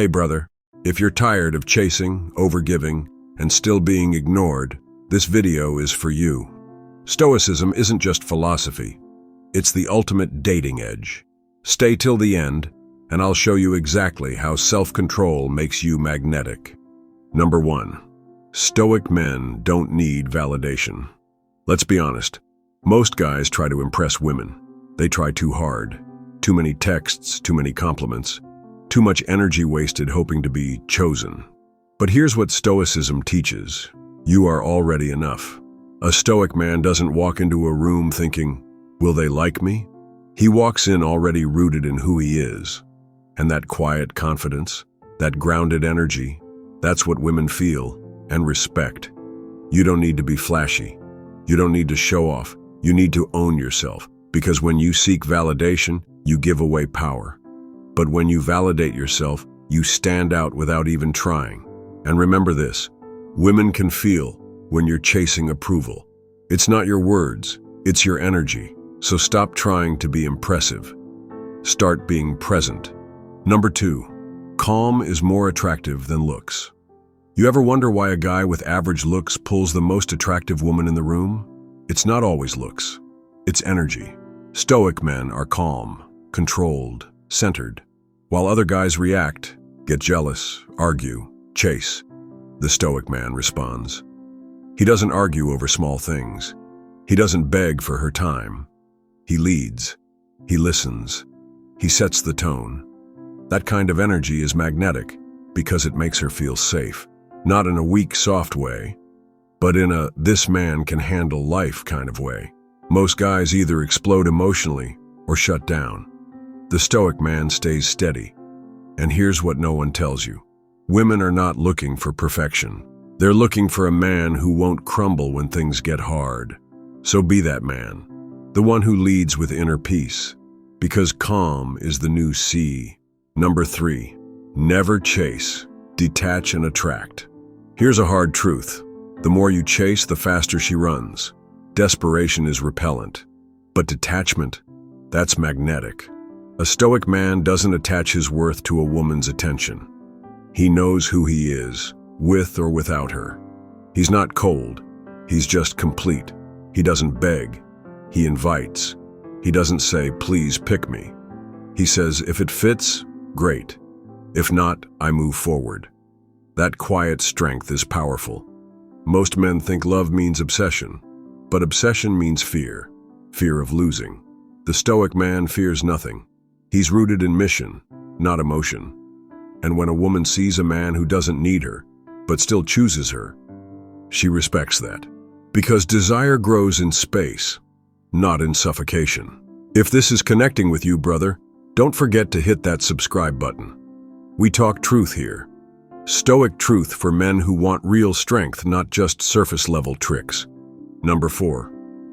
Hey brother, if you're tired of chasing, overgiving, and still being ignored, this video is for you. Stoicism isn't just philosophy. It's the ultimate dating edge. Stay till the end, and I'll show you exactly how self-control makes you magnetic. Number 1. Stoic men don't need validation. Let's be honest. Most guys try to impress women. They try too hard. Too many texts, too many compliments. Too much energy wasted hoping to be chosen. But here's what Stoicism teaches. You are already enough. A Stoic man doesn't walk into a room thinking, will they like me? He walks in already rooted in who he is. And that quiet confidence, that grounded energy, that's what women feel and respect. You don't need to be flashy. You don't need to show off. You need to own yourself, because when you seek validation, you give away power. But when you validate yourself, you stand out without even trying. And remember this, women can feel when you're chasing approval. It's not your words, it's your energy. So stop trying to be impressive. Start being present. Number 2, calm is more attractive than looks. You ever wonder why a guy with average looks pulls the most attractive woman in the room? It's not always looks, it's energy. Stoic men are calm, controlled, centered. While other guys react, get jealous, argue, chase, the Stoic man responds. He doesn't argue over small things. He doesn't beg for her time. He leads. He listens. He sets the tone. That kind of energy is magnetic because it makes her feel safe. Not in a weak, soft way, but in a this man can handle life kind of way. Most guys either explode emotionally or shut down. The Stoic man stays steady. And here's what no one tells you. Women are not looking for perfection. They're looking for a man who won't crumble when things get hard. So be that man, the one who leads with inner peace, because calm is the new sea. Number 3, never chase, detach and attract. Here's a hard truth. The more you chase, the faster she runs. Desperation is repellent, but detachment, that's magnetic. A Stoic man doesn't attach his worth to a woman's attention. He knows who he is, with or without her. He's not cold, he's just complete. He doesn't beg, he invites. He doesn't say, please pick me. He says, if it fits, great. If not, I move forward. That quiet strength is powerful. Most men think love means obsession, but obsession means fear, fear of losing. The Stoic man fears nothing. He's rooted in mission, not emotion. And when a woman sees a man who doesn't need her, but still chooses her, she respects that. Because desire grows in space, not in suffocation. If this is connecting with you, brother, don't forget to hit that subscribe button. We talk truth here. Stoic truth for men who want real strength, not just surface-level tricks. Number 4,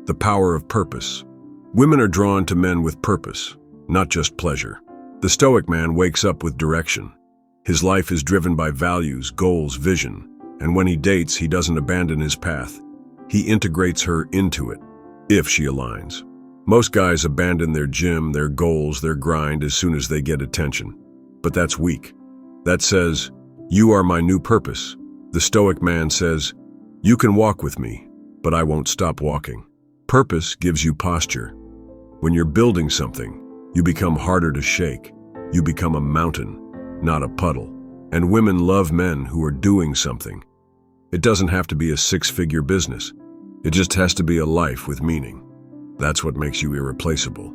the power of purpose. Women are drawn to men with purpose, not just pleasure. The Stoic man wakes up with direction. His life is driven by values, goals, vision, and when he dates, he doesn't abandon his path. He integrates her into it, if she aligns. Most guys abandon their gym, their goals, their grind as soon as they get attention. But that's weak. That says, you are my new purpose. The Stoic man says, you can walk with me, but I won't stop walking. Purpose gives you posture. When you're building something, you become harder to shake. You become a mountain, not a puddle. And women love men who are doing something. It doesn't have to be a 6-figure business. It just has to be a life with meaning. That's what makes you irreplaceable.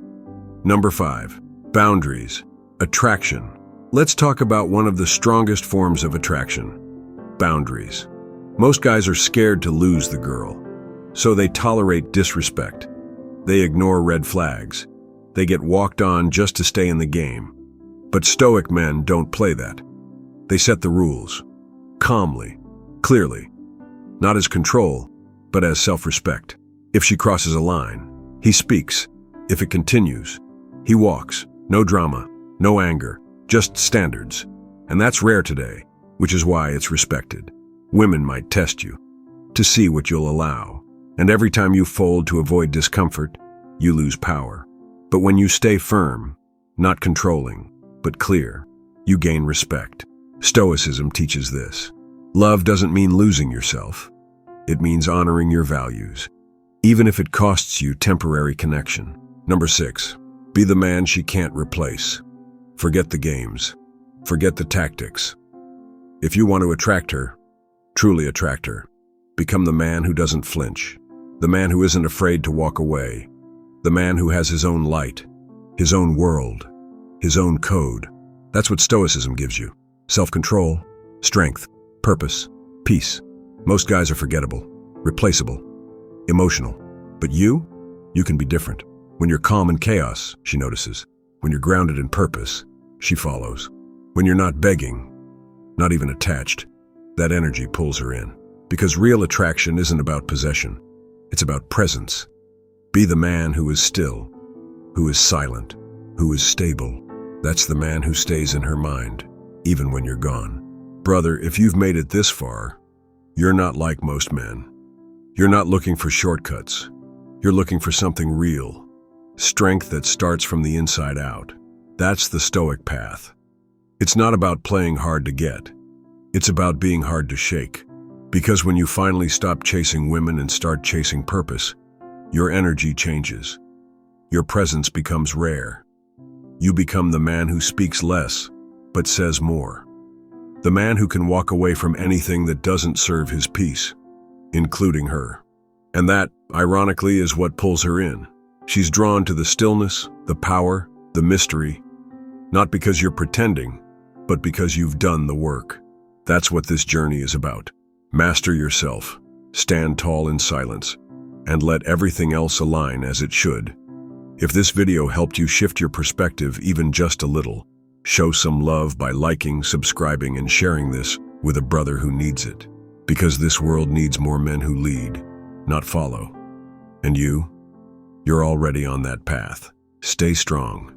Number 5, boundaries, attraction. Let's talk about one of the strongest forms of attraction, boundaries. Most guys are scared to lose the girl, so they tolerate disrespect. They ignore red flags. They get walked on just to stay in the game. But Stoic men don't play that. They set the rules, calmly, clearly, not as control, but as self-respect. If she crosses a line, he speaks. If it continues, he walks. No drama, no anger, just standards. And that's rare today, which is why it's respected. Women might test you to see what you'll allow. And every time you fold to avoid discomfort, you lose power. But when you stay firm, not controlling, but clear, you gain respect. Stoicism teaches this. Love doesn't mean losing yourself. It means honoring your values, even if it costs you temporary connection. Number 6, be the man she can't replace. Forget the games. Forget the tactics. If you want to attract her, truly attract her, become the man who doesn't flinch, the man who isn't afraid to walk away, the man who has his own light, his own world, his own code. That's what Stoicism gives you. Self-control, strength, purpose, peace. Most guys are forgettable, replaceable, emotional. But you can be different. When you're calm in chaos, she notices. When you're grounded in purpose, she follows. When you're not begging, not even attached, that energy pulls her in. Because real attraction isn't about possession. It's about presence. Be the man who is still, who is silent, who is stable. That's the man who stays in her mind, even when you're gone. Brother, if you've made it this far, you're not like most men. You're not looking for shortcuts. You're looking for something real. Strength that starts from the inside out. That's the Stoic path. It's not about playing hard to get. It's about being hard to shake. Because when you finally stop chasing women and start chasing purpose, your energy changes. Your presence becomes rare. You become the man who speaks less, but says more. The man who can walk away from anything that doesn't serve his peace, including her. And that, ironically, is what pulls her in. She's drawn to the stillness, the power, the mystery, not because you're pretending, but because you've done the work. That's what this journey is about. Master yourself, stand tall in silence, and let everything else align as it should. If this video helped you shift your perspective even just a little, show some love by liking, subscribing, and sharing this with a brother who needs it. Because this world needs more men who lead, not follow. And you're already on that path. Stay strong.